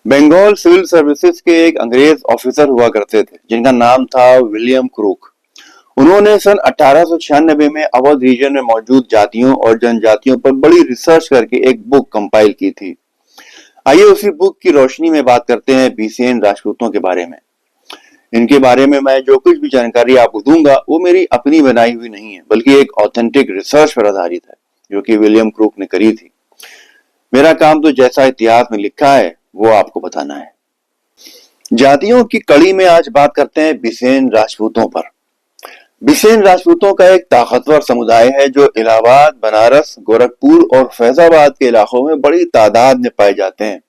Bengal civil services के एक अंग्रेज ऑफिसर हुआ करते थे जिनका नाम था विलियम क्रूक। उन्होंने सन 1896 में अवध रीजन में मौजूद जातियों और जनजातियों पर बड़ी रिसर्च करके एक बुक कंपाइल की थी। आइए उसी बुक की रोशनी में बात करते हैं बीसेन राजपूतों के बारे में। इनके बारे में मैं जो कुछ भी जानकारी आपको दूंगा वो मेरी अपनी बनाई हुई नहीं है, बल्कि एक ऑथेंटिक रिसर्च पर आधारित है जो कि विलियम क्रूक ने करी थी। मेरा काम तो जैसा इतिहास में लिखा है वो आपको बताना है। जातियों की कड़ी में आज बात करते हैं बिसेन राजपूतों पर। बिसेन राजपूतों का एक ताकतवर समुदाय है जो इलाहाबाद, बनारस, गोरखपुर और फैजाबाद के इलाकों में बड़ी तादाद में पाए जाते हैं।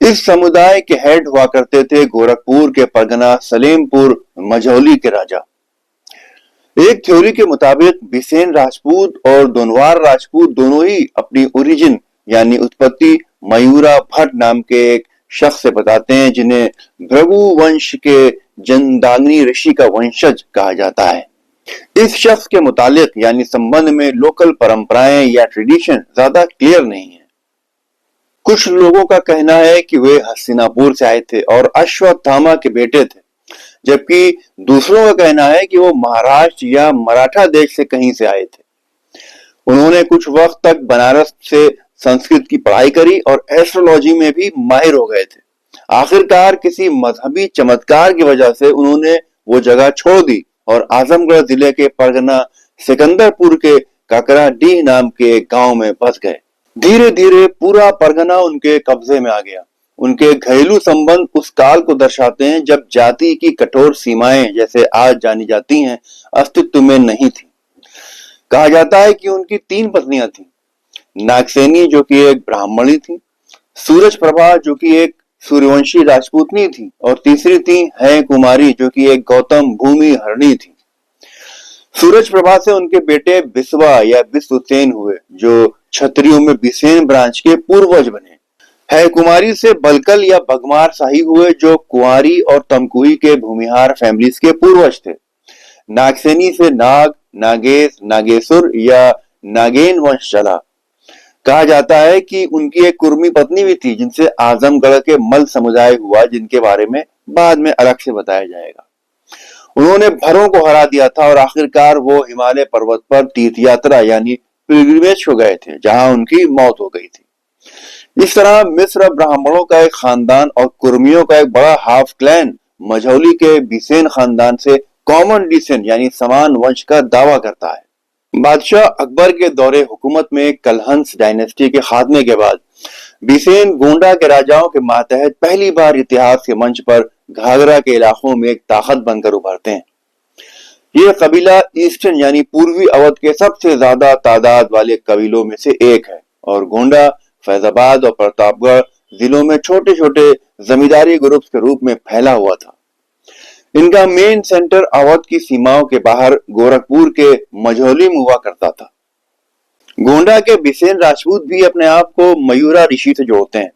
इस समुदाय के हेड हुआ करते थे गोरखपुर के परगना सलेमपुर मझौली के राजा। एक थ्योरी के मुताबिक बिसेन राजपूत और दोनवार राजपूत दोनों ही अपनी ओरिजिन यानी उत्पत्ति मयूरा भट्ट नाम के एक शख्स से बताते हैं जिन्हें भृगु वंश के जनदाग्नि ऋषि का वंशज कहा जाता है। इस शख्स के मुतालिक यानी संबंध में लोकल परंपराएं या ट्रेडिशन ज्यादा क्लियर नहीं है। कुछ लोगों का कहना है कि वे हस्तिनापुर से आए थे और अश्वत्थामा के बेटे थे, जबकि दूसरों का कहना है कि वो महाराष्ट्र या मराठा देश से कहीं से आए थे। उन्होंने कुछ वक्त तक बनारस से संस्कृत की पढ़ाई करी और एस्ट्रोलॉजी में भी माहिर हो गए थे। आखिरकार किसी मजहबी चमत्कार की वजह से उन्होंने वो जगह छोड़ दी और आजमगढ़ जिले के परगना सिकंदरपुर के काकराडीह नाम के गांव में बस गए। धीरे धीरे पूरा परगना उनके कब्जे में आ गया। उनके घरेलू संबंध उस काल को दर्शाते हैं जब जाति की कठोर सीमाएं जैसे आज जानी जाती हैं अस्तित्व में नहीं थी। कहा जाता है कि उनकी 3 पत्नियां थीं। नागसेनी जो कि एक ब्राह्मणी थी, सूरज प्रभा जो कि एक सूर्यवंशी राजपूतनी थी और तीसरी थी है कुमारी जो कि एक गौतम भूमि हरणी थी। सूरज प्रभा से उनके बेटे बिस्वा या बिस्वसेन हुए जो क्षत्रियों में बिसेन ब्रांच के पूर्वज बने। है कुमारी से बलकल या बगमार शाही हुए जो कुंवारी और तमकुही के भूमिहार फैमिलीज के पूर्वज थे। नागसेनी से नाग, नागेश, नागेश्वर या नागेन वंश चला। कहा जाता है कि उनकी एक कुर्मी पत्नी भी थी जिनसे आजमगढ़ के मल समुदाय हुआ, जिनके बारे में बाद में अलग से बताया जाएगा। उन्होंने भरों को हरा दिया था और आखिरकार वो हिमालय पर्वत पर तीर्थ यात्रा यानी पिलग्रिमेज को गए थे जहां उनकी मौत हो गई थी। इस तरह मिस्र ब्राह्मणों का एक खानदान और कुर्मियों का एक बड़ा हाफ क्लैन मझौली के बिसेन खानदान से कॉमन डिसेंट यानी समान वंश का दावा करता है। बादशाह अकबर के दौरे हुकूमत में कलहंस डायनेस्टी के खात्मे के बाद बिसेन गोंडा के राजाओं के मातहत पहली बार इतिहास के मंच पर घाघरा के इलाकों में एक ताकत बनकर उभरते हैं। यह कबीला ईस्टर्न यानी पूर्वी अवध के सबसे ज्यादा तादाद वाले कबीलों में से एक है और गोंडा, फैजाबाद और प्रतापगढ़ जिलों में छोटे छोटे जमींदारी ग्रुप्स के रूप में फैला हुआ था। इनका मेन सेंटर अवध की सीमाओं के बाहर गोरखपुर के मझौली में हुआ करता था। गोंडा के बिसेन राजपूत भी अपने आप को मयूरा ऋषि से जोड़ते हैं।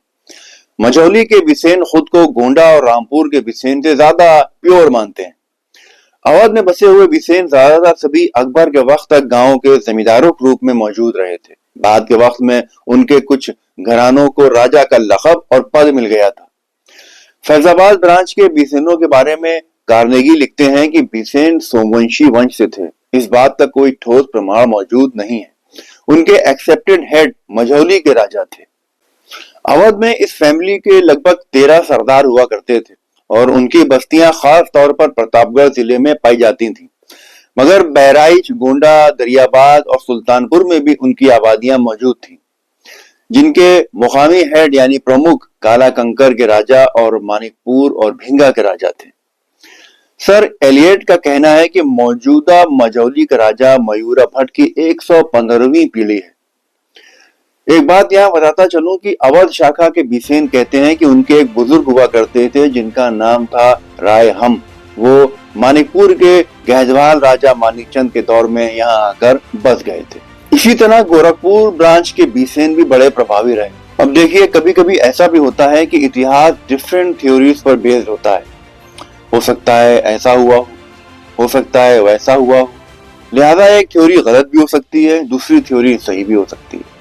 मझौली के बिसेन खुद को गोंडा और रामपुर के बिसेन से ज्यादा प्योर मानते हैं। अवध में बसे हुए बिसेन ज्यादातर सभी अकबर के वक्त तक गांवों के जमींदारों के रूप में मौजूद रहे थे। बाद के वक्त में उनके कुछ घरानों को राजा का लक़ब और पद मिल गया था। फैजाबाद ब्रांच के बिसेनों के बारे में कार्नेगी लिखते हैं कि बिसेन सोमवंशी वंश से थे। इस बात तक कोई ठोस प्रमाण मौजूद नहीं है। उनके एक्सेप्टेड हेड मझौली के राजा थे। अवध में इस फैमिली के लगभग 13 सरदार हुआ करते थे और उनकी बस्तियां खास तौर पर प्रतापगढ़ जिले में पाई जाती थीं। मगर बहराइच, गोंडा, दरियाबाद और सुल्तानपुर में भी उनकी आबादियां मौजूद थीं, जिनके मुकामी हेड यानी प्रमुख काला कंकर के राजा और मानिकपुर और भिंगा के राजा थे। सर एलियट का कहना है कि मौजूदा मझौली का राजा मयूरा भट्ट की 115वीं पीढ़ी है। एक बात यहाँ बताता चलूं कि अवध शाखा के बिसेन कहते हैं कि उनके एक बुजुर्ग हुआ करते थे जिनका नाम था राय हम। वो मानिकपुर के गहजवाल राजा मानिकचंद के दौर में यहाँ आकर बस गए थे। इसी तरह गोरखपुर ब्रांच के बिसेन भी बड़े प्रभावी रहे। अब देखिए, कभी कभी ऐसा भी होता है कि इतिहास डिफरेंट थ्योरीज पर बेस्ड होता है। हो सकता है ऐसा हुआ हो सकता है वैसा हुआ हो। लिहाजा एक थ्योरी गलत भी हो सकती है, दूसरी थ्योरी सही भी हो सकती है।